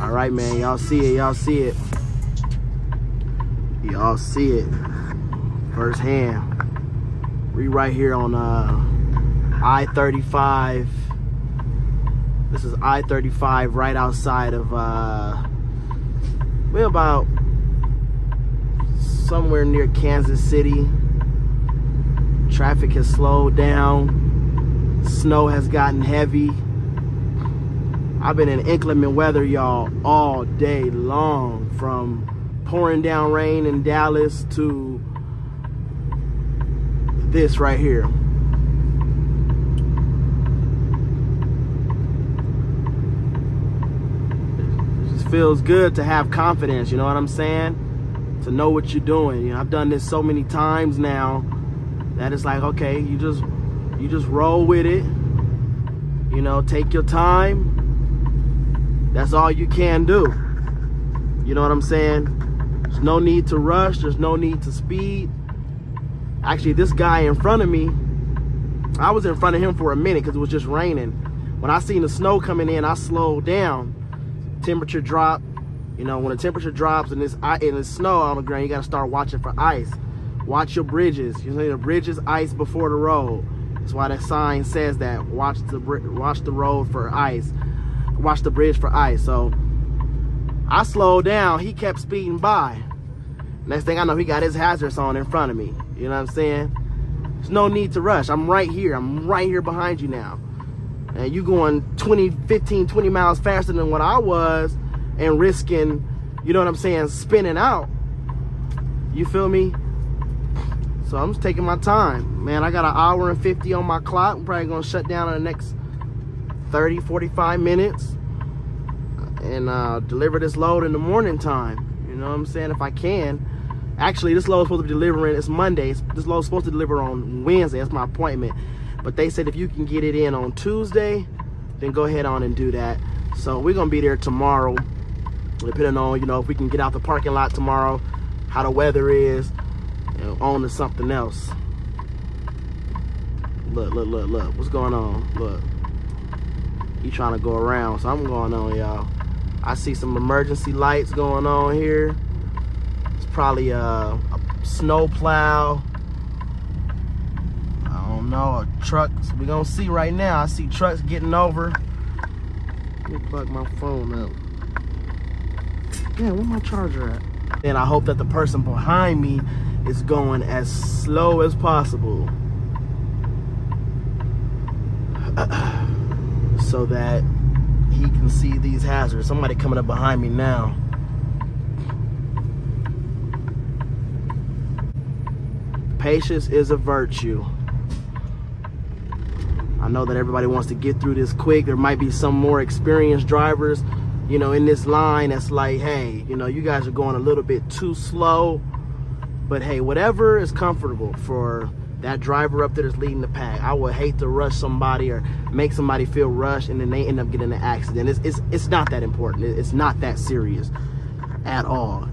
All right, man, y'all see it, y'all see it. Y'all see it firsthand. We right here on I-35. This is I-35 right outside of, we're about somewhere near Kansas City. Traffic has slowed down. Snow has gotten heavy. I've been in inclement weather, y'all, all day long, from pouring down rain in Dallas to this right here. It just feels good to have confidence, you know what I'm saying? To know what you're doing. You know, I've done this so many times now that it's like, okay, you just roll with it. You know, take your time. That's all you can do. You know what I'm saying? There's no need to rush. There's no need to speed. Actually, this guy in front of me, I was in front of him for a minute because it was just raining. When I seen the snow coming in, I slowed down. Temperature dropped. You know, when the temperature drops and there's snow on the ground, you got to start watching for ice. Watch your bridges. You know, the bridges ice before the road. That's why that sign says that. Watch the road for ice. Watch the bridge for ice. So I slowed down. He kept speeding by. Next thing I know, he got his hazards on in front of me. You know what I'm saying? There's no need to rush. I'm right here. I'm right here behind you now. And you going 15, 20 miles faster than what I was and risking, you know what I'm saying, spinning out. You feel me? So I'm just taking my time. Man, I got an hour and 50 on my clock. I'm probably going to shut down in the next 30, 45 minutes and deliver this load in the morning time. You know what I'm saying? If I can. Actually, this load is supposed to be delivering, it's Monday. This load is supposed to deliver on Wednesday. That's my appointment. But they said if you can get it in on Tuesday, then go ahead on and do that. So we're going to be there tomorrow, depending on, you know, if we can get out the parking lot tomorrow, how the weather is, you know, on to something else. Look, look, look, look. What's going on? Look. He trying to go around, so I'm going on, y'all. I see some emergency lights going on here. It's probably a snow plow. I don't know, a truck. So we're gonna see right now. I see trucks getting over. Let me plug my phone up. Yeah, where's my charger at? And I hope that the person behind me is going as slow as possible. So that he can see these hazards. Somebody coming up behind me now. Patience is a virtue. I know that everybody wants to get through this quick. There might be some more experienced drivers, you know, in this line that's like, hey, you know, you guys are going a little bit too slow. But hey, whatever is comfortable for that driver up there that's leading the pack. I would hate to rush somebody or make somebody feel rushed and then they end up getting in an accident. It's not that important. It's not that serious at all.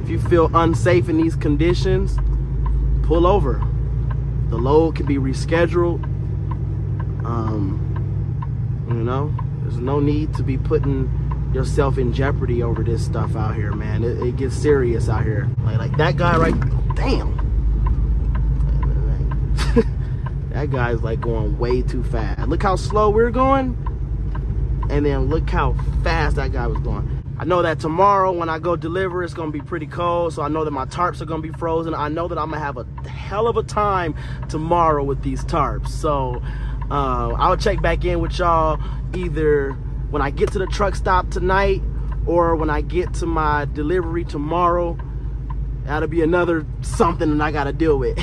If you feel unsafe in these conditions, pull over. The load can be rescheduled. You know, there's no need to be putting yourself in jeopardy over this stuff out here, man. It gets serious out here. Like that guy right, damn. That guy's like going way too fast. Look how slow we're going, and then look how fast that guy was going. I know that tomorrow when I go deliver, it's gonna be pretty cold, so I know that my tarps are gonna be frozen. I know that I'm gonna have a hell of a time tomorrow with these tarps. So I'll check back in with y'all either when I get to the truck stop tonight or when I get to my delivery tomorrow. That'll be another something that I gotta deal with.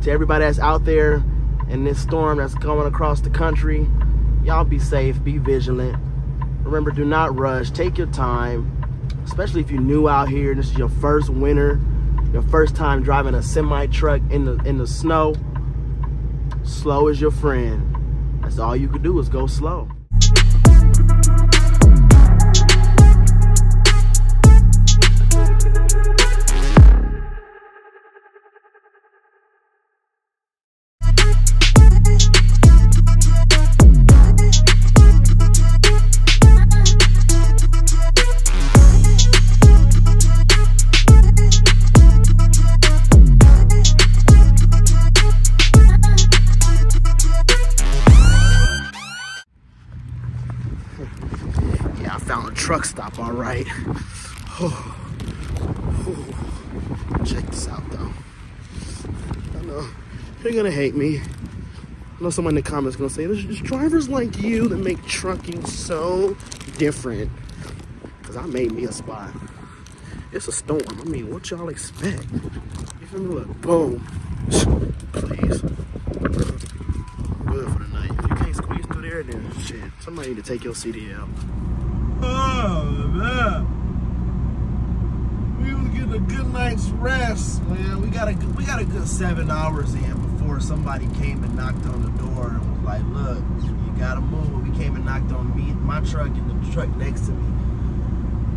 To everybody that's out there in this storm that's going across the country, y'all be safe, be vigilant. Remember, do not rush, take your time, especially if you're new out here and this is your first winter, your first time driving a semi-truck in the snow. Slow is your friend. That's all you could do is go slow. night. Oh. Check this out though. I know you're gonna hate me. I know someone in the comments gonna say there's drivers like you that make trucking so different. Cause I made me a spot. It's a storm. I mean, what y'all expect? You feel me? Look, boom. Please. Good for the night. If you can't squeeze through there, then shit. Somebody need to take your CDL. Oh man. We was getting a good night's rest, man. We got a good 7 hours in before somebody came and knocked on the door and was like, look, you gotta move. We came and knocked on my truck and the truck next to me.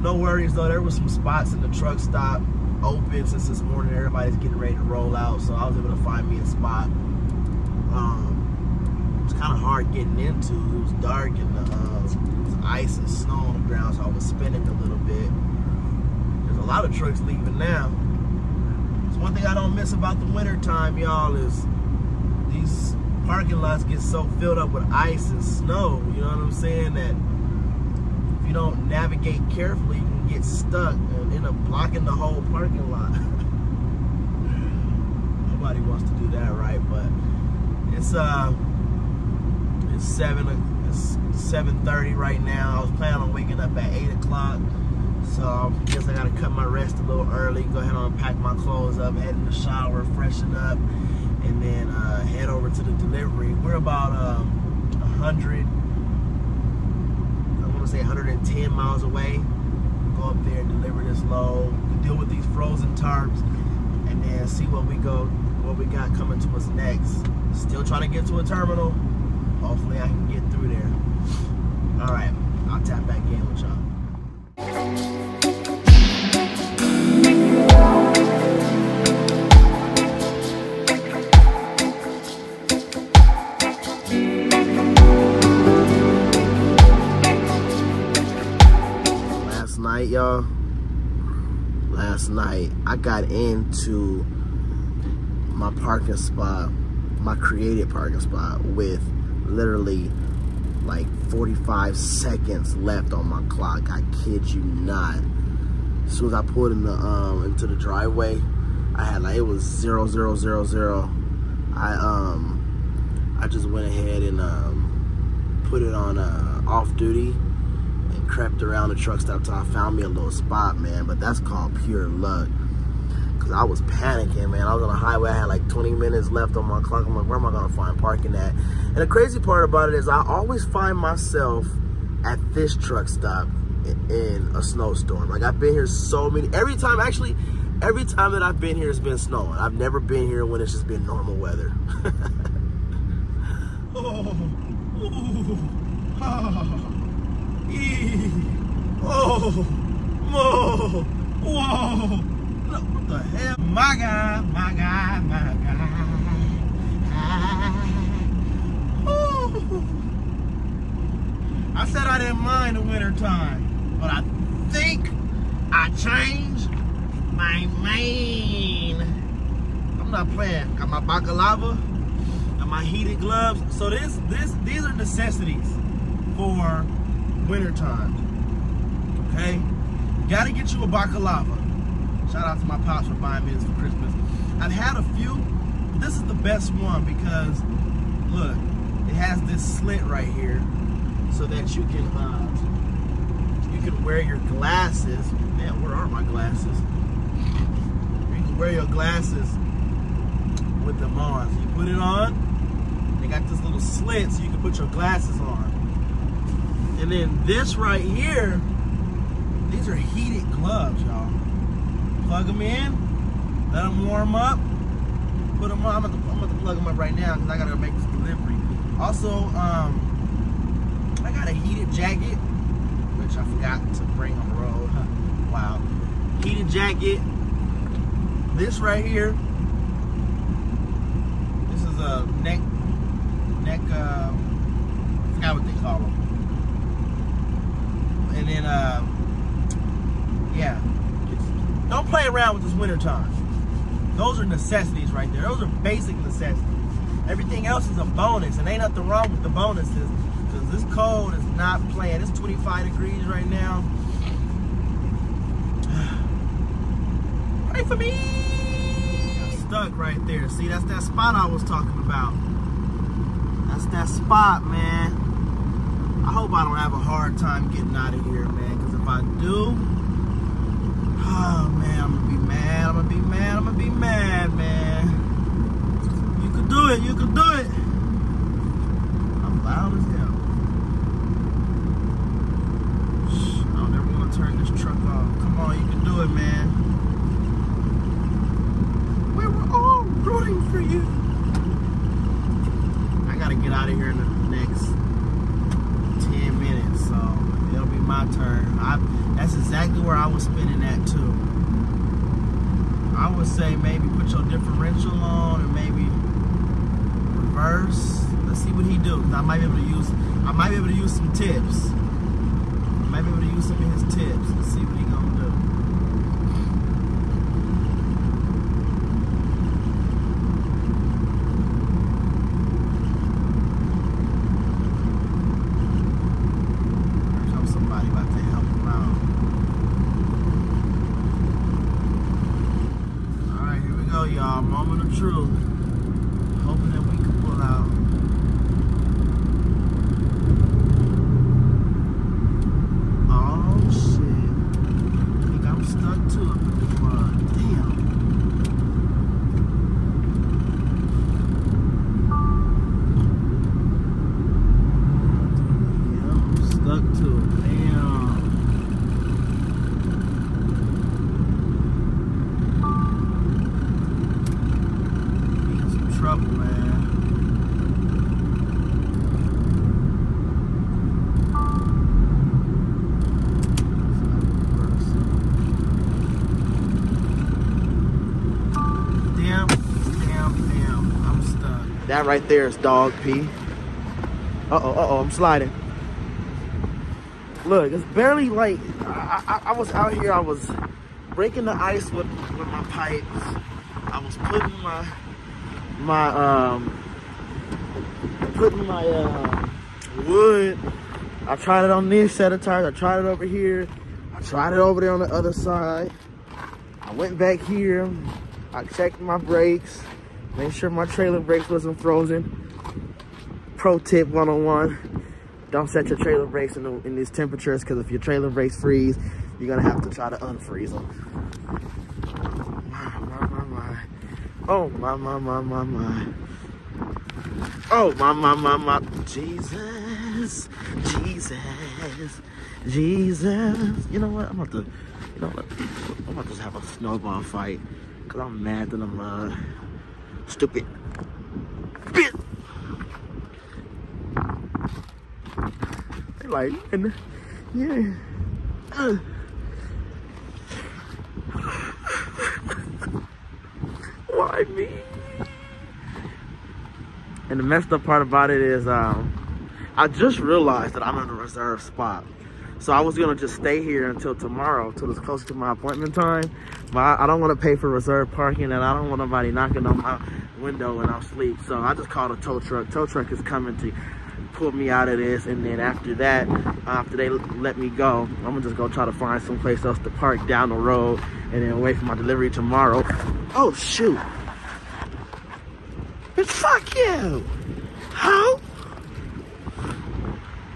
No worries though, there was some spots in the truck stop open since this morning. Everybody's getting ready to roll out, so I was able to find me a spot. It was kind of hard getting into. It was dark and there was ice and snow on the ground, so I was spinning a little bit. There's a lot of trucks leaving now. So one thing I don't miss about the winter time, y'all, is these parking lots get so filled up with ice and snow, you know what I'm saying, that if you don't navigate carefully, you can get stuck and end up blocking the whole parking lot. Nobody wants to do that, right? But it's 7:30 right now. I was planning on waking up at 8 o'clock, so I guess I gotta cut my rest a little early, go ahead and pack my clothes up, head in the shower, freshen up, and then head over to the delivery. We're about 110 miles away. Go up there and deliver this load, deal with these frozen tarps, and then see what we got coming to us next. Still trying to get to a terminal. Hopefully I can get through there. All right, I'll tap back in with y'all. Y'all, last night I got into my parking spot, my created parking spot, with literally like 45 seconds left on my clock. I kid you not. As soon as I pulled in the into the driveway, I had like, it was 0,000. I just went ahead and put it on off duty, crept around the truck stop till I found me a little spot, man. But that's called pure luck, because I was panicking, man. I was on the highway, I had like 20 minutes left on my clock. I'm like, where am I gonna find parking at? And the crazy part about it is I always find myself at this truck stop in a snowstorm. Like, I've been here so many, every time that I've been here, it's been snowing. I've never been here when it's just been normal weather. Oh. Whoa, what the hell? My God. I said I didn't mind the winter time, but I think I changed my mind. I'm not playing. Got my baklava, got my heated gloves. So these are necessities for winter time. Okay, gotta get you a baklava. Shout out to my pops for buying me this for Christmas. I've had a few, but this is the best one because look, it has this slit right here so that you can wear your glasses. Man, where are my glasses? You can wear your glasses with them on. So you put it on, they got this little slit so you can put your glasses on. And then this right here, these are heated gloves, y'all. Plug them in, let them warm up, put them on. I'm about to plug them up right now because I gotta make this delivery. Also, I got a heated jacket, which I forgot to bring on the road. Wow. Heated jacket. This right here, this is a neck, I forgot what they call them. And then, yeah, don't play around with this winter time. Those are necessities right there. Those are basic necessities. Everything else is a bonus, and ain't nothing wrong with the bonuses, because this cold is not playing. It's 25 degrees right now. for me. Got stuck right there. See, that's that spot I was talking about. That's that spot, man. I hope I don't have a hard time getting out of here, man. Because if I do, oh, man, I'm going to be mad. I'm going to be mad. I'm going to be mad, man. You can do it. You can do it. I'm loud as hell. I don't ever want to turn this truck off. Come on, you can do it, man. We were all rooting for you. I got to get out of here in the next 10 minutes, so it'll be my turn. That's exactly where I was spinning at too. I would say maybe put your differential on and maybe reverse. Let's see what he do. I might be able to use some tips. I might be able to use some of his tips. Let's see what he gonna do. Y'all, moment of truth. Hoping that we can pull out. Oh shit. I think I'm stuck too up in the mud. Damn. Yeah, I'm stuck to it. Damn. Trouble, man. Damn. I'm stuck. That right there is dog pee. Uh-oh, I'm sliding. Look, it's barely like, I was out here, I was breaking the ice with my pipes. I was putting my wood. I tried it on this set of tires. I tried it over here. I tried it over there on the other side. I went back here. I checked my brakes. Made sure my trailer brakes wasn't frozen. Pro tip 101. Don't set your trailer brakes in these temperatures, because if your trailer brakes freeze, you're gonna have to try to unfreeze them. Oh my. Oh my. Jesus. You know what? I'm about to just have a snowball fight, because I'm mad that I'm stupid bitch. They like, yeah. Why me? And the messed up part about it is I just realized that I'm in a reserve spot. So I was gonna just stay here until tomorrow, until it's closer to my appointment time. But I don't want to pay for reserve parking, and I don't want nobody knocking on my window when I'm asleep. So I just called a tow truck. Tow truck is coming to pull me out of this, and then after that, after they let me go, I'm gonna just go try to find someplace else to park down the road, and then wait for my delivery tomorrow. Oh shoot! Bitch, fuck you! How?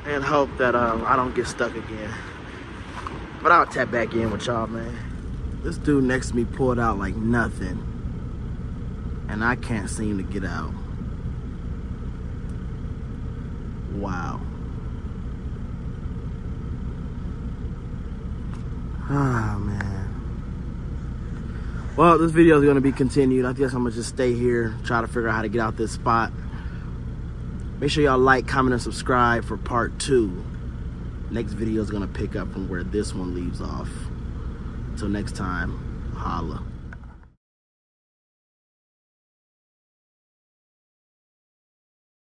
And hope that I don't get stuck again. But I'll tap back in with y'all, man. This dude next to me pulled out like nothing, and I can't seem to get out. Wow. Ah, man. Well, this video is going to be continued. I guess I'm going to just stay here, try to figure out how to get out this spot. Make sure y'all like, comment, and subscribe for part 2. Next video is going to pick up from where this one leaves off. Until next time, holla.